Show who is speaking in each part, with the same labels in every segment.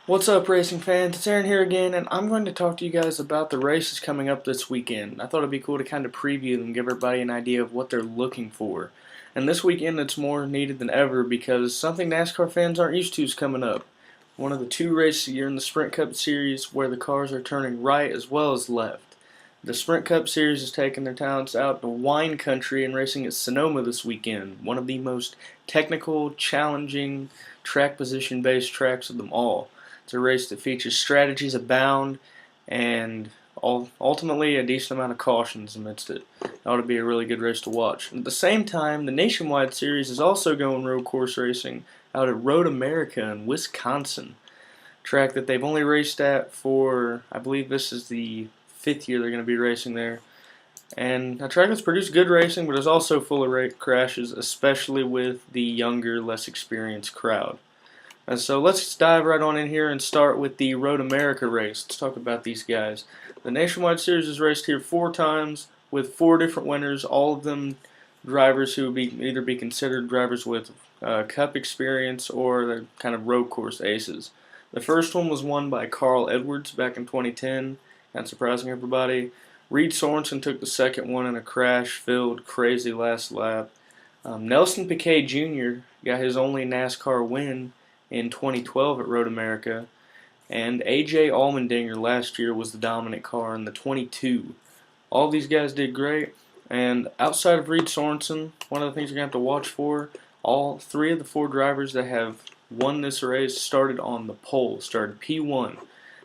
Speaker 1: What's up, racing fans? It's Aaron here again, and I'm going to talk to you guys about the races coming up this weekend. I thought it'd be cool to kind of preview them, give everybody an idea of what they're looking for. And this weekend, it's more needed than ever because something NASCAR fans aren't used to is coming up. One of the two races a year in the Sprint Cup Series where the cars are turning right as well as left. The Sprint Cup Series is taking their talents out to wine country and racing at Sonoma this weekend, one of the most technical, challenging, track position based tracks of them all. It's a race that features strategies abound and ultimately a decent amount of cautions amidst it. It ought to be a really good race to watch. At the same time, the Nationwide Series is also going road course racing out at Road America in Wisconsin, track that they've only raced at for, I believe this is the fifth year they're going to be racing there. And a track that's produced good racing, but is also full of crashes, especially with the younger, less experienced crowd. And so let's dive right on in here and start with the Road America race. Let's talk about these guys. The Nationwide Series is raced here 4 times with 4 different winners, all of them drivers who would either be considered drivers with Cup experience or the kind of road course aces. The first one was won by Carl Edwards back in 2010, not surprising everybody. Reed Sorensen took the second one in a crash-filled, crazy last lap. Nelson Piquet Jr. got his only NASCAR win in 2012 at Road America, and A.J. Allmendinger last year was the dominant car in the 22. All these guys did great, and outside of Reed Sorensen, one of the things you're going to have to watch for, all 3 of the 4 drivers that have won this race started on the pole, started P1.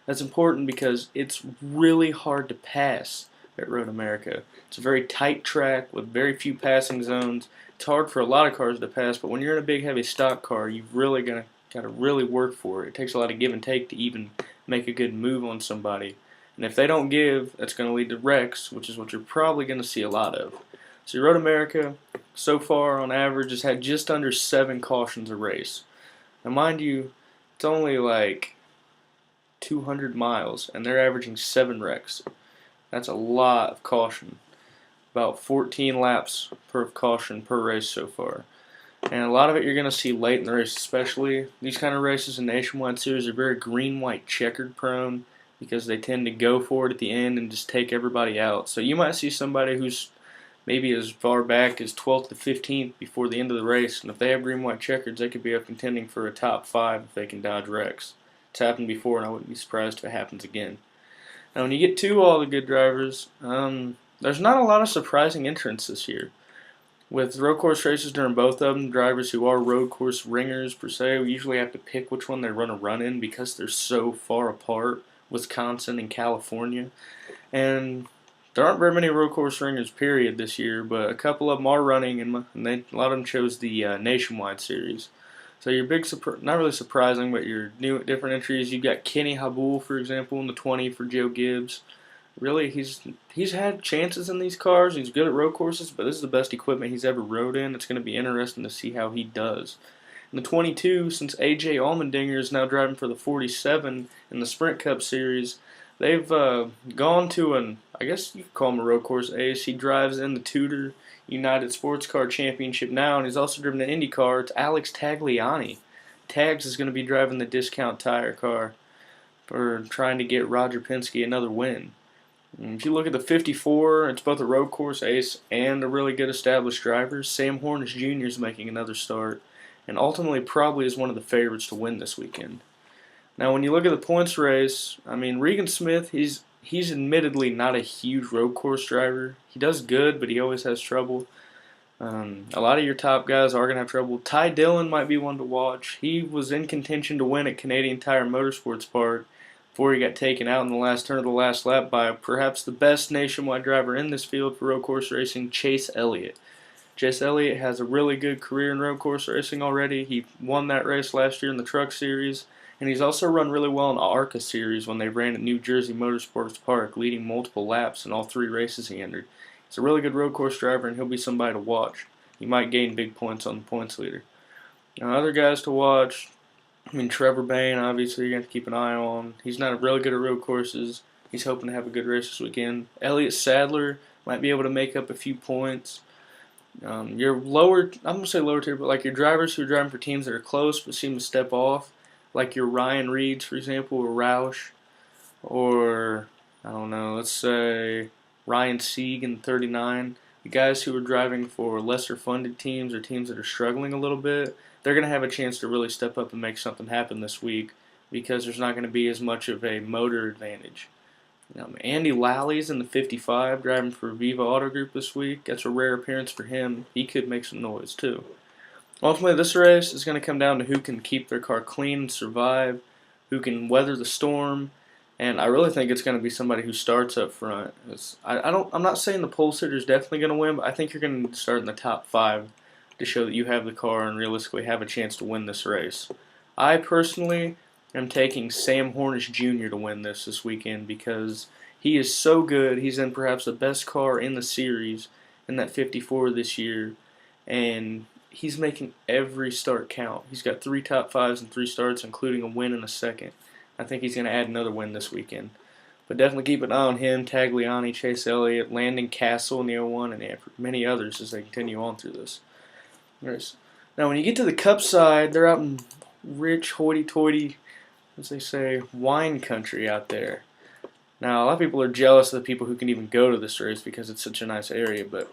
Speaker 1: That's important because it's really hard to pass at Road America. It's a very tight track with very few passing zones. It's hard for a lot of cars to pass, but when you're in a big, heavy stock car, you've really got to really work for it. It takes a lot of give and take to even make a good move on somebody. And if they don't give, that's going to lead to wrecks, which is what you're probably going to see a lot of. So Road America, so far on average, has had just under 7 cautions a race. Now mind you, it's only like 200 miles, and they're averaging 7 wrecks. That's a lot of caution. About 14 laps per caution per race so far. And a lot of it you're going to see late in the race, especially. These kind of races in Nationwide Series are very green-white checkered prone because they tend to go for it at the end and just take everybody out. So you might see somebody who's maybe as far back as 12th to 15th before the end of the race, and if they have green-white checkers, they could be up contending for a top 5 if they can dodge wrecks. It's happened before, and I wouldn't be surprised if it happens again. Now, when you get to all the good drivers, there's not a lot of surprising entrants this year. With road course races during both of them, drivers who are road course ringers per se, we usually have to pick which one they run a run in because they're so far apart, Wisconsin and California. And there aren't very many road course ringers, period, this year, but a couple of them are running, and a lot of them chose the Nationwide Series. So your big, not really surprising, but your new different entries, you've got Kenny Habul, for example, in the 20 for Joe Gibbs. Really, he's had chances in these cars. He's good at road courses, but this is the best equipment he's ever rode in. It's going to be interesting to see how he does. In the 22, since A.J. Allmendinger is now driving for the 47 in the Sprint Cup Series, they've gone to I guess you could call him a road course ace. He drives in the Tudor United Sports Car Championship now, and he's also driven an IndyCar. It's Alex Tagliani. Tags is going to be driving the discount tire car for trying to get Roger Penske another win. And if you look at the 54, it's both a road course ace and a really good established driver. Sam Hornish Jr. is making another start, and ultimately probably is one of the favorites to win this weekend. Now, when you look at the points race, I mean, Regan Smith, he's admittedly not a huge road course driver. He does good, but he always has trouble. A lot of your top guys are going to have trouble. Ty Dillon might be one to watch. He was in contention to win at Canadian Tire Motorsports Park before he got taken out in the last turn of the last lap by perhaps the best nationwide driver in this field for road course racing, Chase Elliott. Chase Elliott has a really good career in road course racing already. He won that race last year in the Truck Series, and he's also run really well in the ARCA Series when they ran at New Jersey Motorsports Park, leading multiple laps in all 3 races he entered. He's a really good road course driver, and he'll be somebody to watch. He might gain big points on the points leader. Now, other guys to watch, I mean, Trevor Bayne, obviously, you have to keep an eye on. He's not really good at road courses. He's hoping to have a good race this weekend. Elliott Sadler might be able to make up a few points. Your lower, I'm going to say lower tier, but like your drivers who are driving for teams that are close but seem to step off, like your Ryan Reeds, for example, or Roush, or I don't know, let's say Ryan Sieg in 39. The guys who are driving for lesser funded teams or teams that are struggling a little bit, they're going to have a chance to really step up and make something happen this week because there's not going to be as much of a motor advantage. Andy Lally's in the 55 driving for Viva Auto Group this week. That's a rare appearance for him. He could make some noise too. Ultimately, this race is going to come down to who can keep their car clean and survive, who can weather the storm, and I really think it's going to be somebody who starts up front. I'm not saying the pole sitter is definitely going to win, but I think you're going to start in the top 5 to show that you have the car and realistically have a chance to win this race. I personally am taking Sam Hornish Jr. to win this weekend because he is so good. He's in perhaps the best car in the series in that 54 this year, and he's making every start count. He's got 3 top 5s and 3 starts, including a win and a second. I think he's going to add another win this weekend. But definitely keep an eye on him, Tagliani, Chase Elliott, Landon Castle in the 01, and many others as they continue on through this race. Now, when you get to the Cup side, they're out in rich, hoity-toity, as they say, wine country out there. Now, a lot of people are jealous of the people who can even go to this race because it's such a nice area, but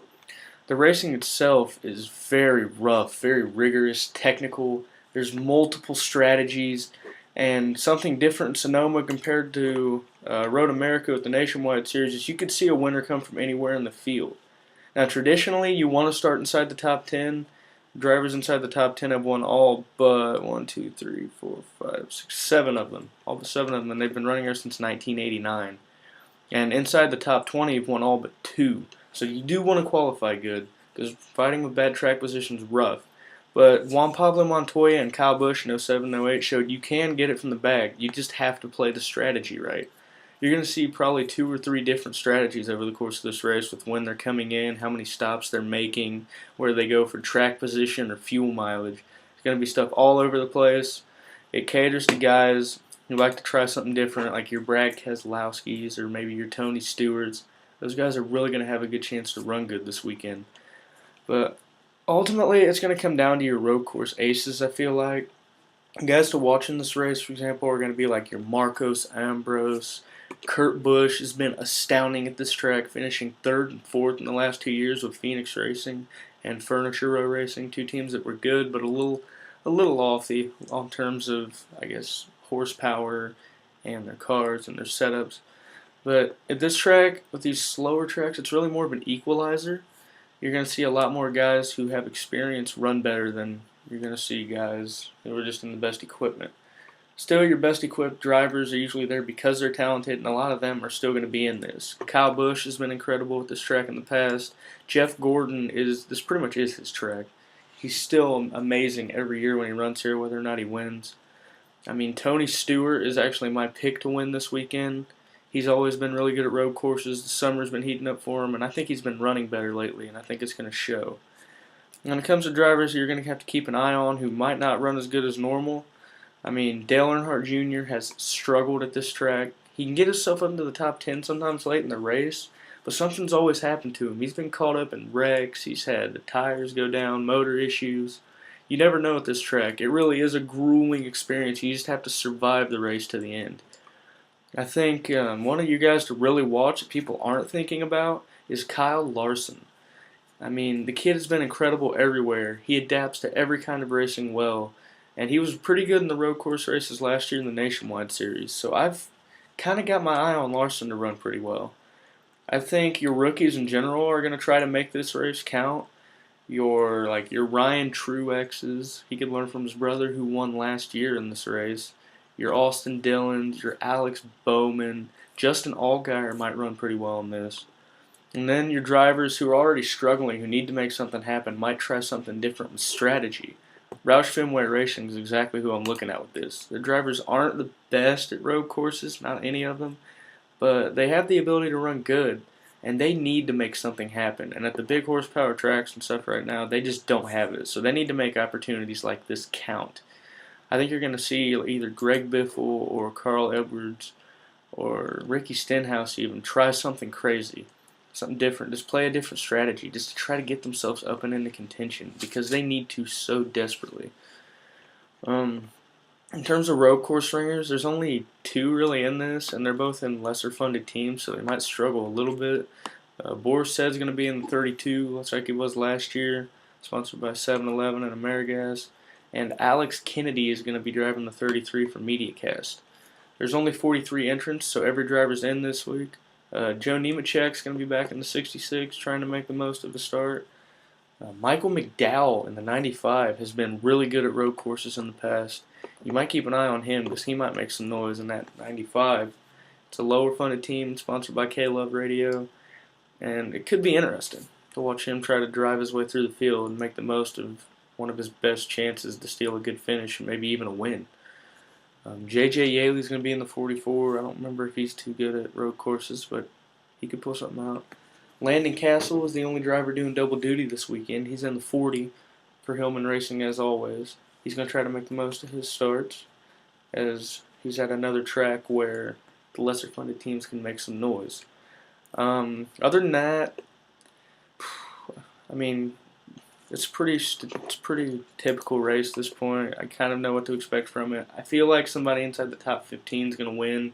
Speaker 1: the racing itself is very rough, very rigorous, technical. There's multiple strategies, and something different in Sonoma compared to Road America with the Nationwide Series is you could see a winner come from anywhere in the field. Now, traditionally, you want to start inside the top 10. Drivers inside the top 10 have won all but 7 of them. All but 7 of them, and they've been running here since 1989. And inside the top 20, you've won all but 2. So you do want to qualify good, because fighting with bad track position is rough. But Juan Pablo Montoya and Kyle Busch in 07 and 08 showed you can get it from the bag. You just have to play the strategy right. You're going to see probably 2 or 3 different strategies over the course of this race with when they're coming in, how many stops they're making, where they go for track position or fuel mileage. It's going to be stuff all over the place. It caters to guys who like to try something different, like your Brad Keselowskis or maybe your Tony Stewarts. Those guys are really going to have a good chance to run good this weekend. But ultimately, it's going to come down to your road course aces, I feel like. Guys to watch in this race, for example, are going to be like your Marcos Ambrose. Kurt Busch has been astounding at this track, finishing 3rd and 4th in the last 2 years with Phoenix Racing and Furniture Row Racing, 2 teams that were good but a little offy in terms of, I guess, horsepower and their cars and their setups. But at this track, with these slower tracks, it's really more of an equalizer. You're going to see a lot more guys who have experience run better than you're going to see guys who are just in the best equipment. Still, your best equipped drivers are usually there because they're talented, and a lot of them are still going to be in this. Kyle Busch has been incredible with this track in the past. Jeff Gordon this pretty much is his track. He's still amazing every year when he runs here, whether or not he wins. I mean, Tony Stewart is actually my pick to win this weekend. He's always been really good at road courses. The summer's been heating up for him, and I think he's been running better lately, and I think it's going to show. When it comes to drivers you're going to have to keep an eye on who might not run as good as normal, I mean, Dale Earnhardt Jr. has struggled at this track. He can get himself up into the top 10 sometimes late in the race, but something's always happened to him. He's been caught up in wrecks. He's had the tires go down, motor issues. You never know at this track. It really is a grueling experience. You just have to survive the race to the end. I think one of you guys to really watch that people aren't thinking about is Kyle Larson. I mean, the kid has been incredible everywhere. He adapts to every kind of racing well. And he was pretty good in the road course races last year in the Nationwide Series. So I've kind of got my eye on Larson to run pretty well. I think your rookies in general are going to try to make this race count. Your Ryan Truexes, he could learn from his brother who won last year in this race. Your Austin Dillons, your Alex Bowman, Justin Allgaier might run pretty well in this. And then your drivers who are already struggling, who need to make something happen, might try something different with strategy. Roush Fenway Racing is exactly who I'm looking at with this. Their drivers aren't the best at road courses, not any of them, but they have the ability to run good, and they need to make something happen. And at the big horsepower tracks and stuff right now, they just don't have it. So they need to make opportunities like this count. I think you're going to see either Greg Biffle or Carl Edwards or Ricky Stenhouse even try something crazy. Something different, just play a different strategy, just to try to get themselves up and into contention, because they need to so desperately. In terms of road course ringers, there's only two really in this, and they're both in lesser funded teams, so they might struggle a little bit. Boris said's going to be in the 32, looks like he was last year, sponsored by 7-Eleven and Amerigas. And Alex Kennedy is going to be driving the 33 for MediaCast. There's only 43 entrants, so every driver's in this week. Joe Nemechek's going to be back in the 66, trying to make the most of the start. Michael McDowell in the 95 has been really good at road courses in the past. You might keep an eye on him because he might make some noise in that 95. It's a lower funded team sponsored by K-Love Radio, and it could be interesting to watch him try to drive his way through the field and make the most of one of his best chances to steal a good finish and maybe even a win. J.J. Yaley's going to be in the 44. I don't remember if he's too good at road courses, but he could pull something out. Landon Castle is the only driver doing double duty this weekend. He's in the 40 for Hillman Racing as always. He's going to try to make the most of his starts as he's at another track where the lesser funded teams can make some noise. Other than that, I mean, it's pretty typical race at this point. I kind of know what to expect from it. I feel like somebody inside the top 15 is going to win.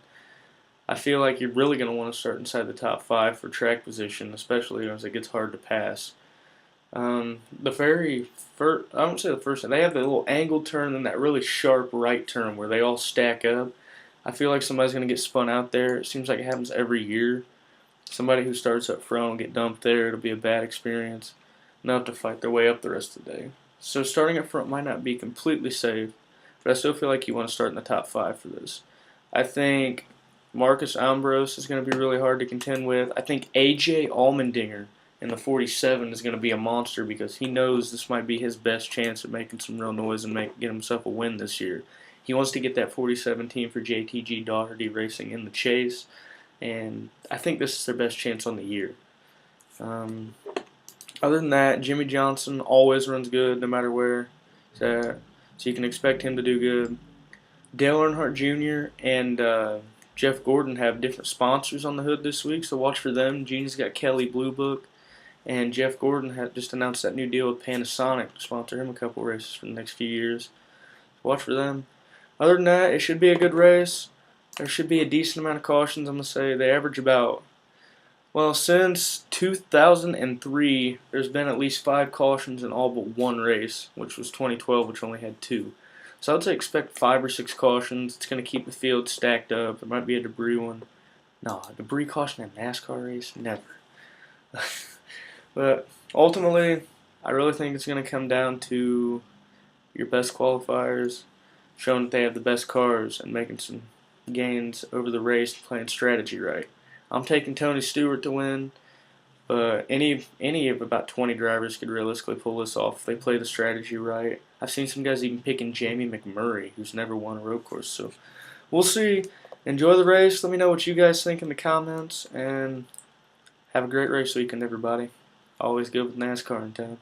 Speaker 1: I feel like you're really going to want to start inside the top 5 for track position, especially as it gets hard to pass. The very first, I won't say the first, they have the little angled turn and that really sharp right turn where they all stack up. I feel like somebody's going to get spun out there. It seems like it happens every year. Somebody who starts up front will get dumped there. It'll be a bad experience. They'll have to fight their way up the rest of the day. So starting up front might not be completely safe, but I still feel like you want to start in the top 5 for this. I think Marcus Ambrose is going to be really hard to contend with. I think A.J. Allmendinger in the 47 is going to be a monster because he knows this might be his best chance at making some real noise and get himself a win this year. He wants to get that 47 team for JTG Doherty Racing in the chase, and I think this is their best chance on the year. Other than that, Jimmy Johnson always runs good no matter where he's at, so you can expect him to do good. Dale Earnhardt Jr. and Jeff Gordon have different sponsors on the hood this week, so watch for them. Genie's got Kelly Blue Book, and Jeff Gordon had just announced that new deal with Panasonic to sponsor him a couple races for the next few years. So watch for them. Other than that, it should be a good race. There should be a decent amount of cautions. I'm going to say they average about, well, since 2003, there's been at least 5 cautions in all but one race, which was 2012, which only had 2. So I'd say expect 5 or 6 cautions. It's going to keep the field stacked up. There might be a debris one. No, a debris caution in a NASCAR race? Never. But ultimately, I really think it's going to come down to your best qualifiers, showing that they have the best cars and making some gains over the race, playing strategy right. I'm taking Tony Stewart to win, but any of about 20 drivers could realistically pull this off if they play the strategy right. I've seen some guys even picking Jamie McMurray, who's never won a road course. So we'll see. Enjoy the race. Let me know what you guys think in the comments, and have a great race weekend, everybody. Always good with NASCAR in town.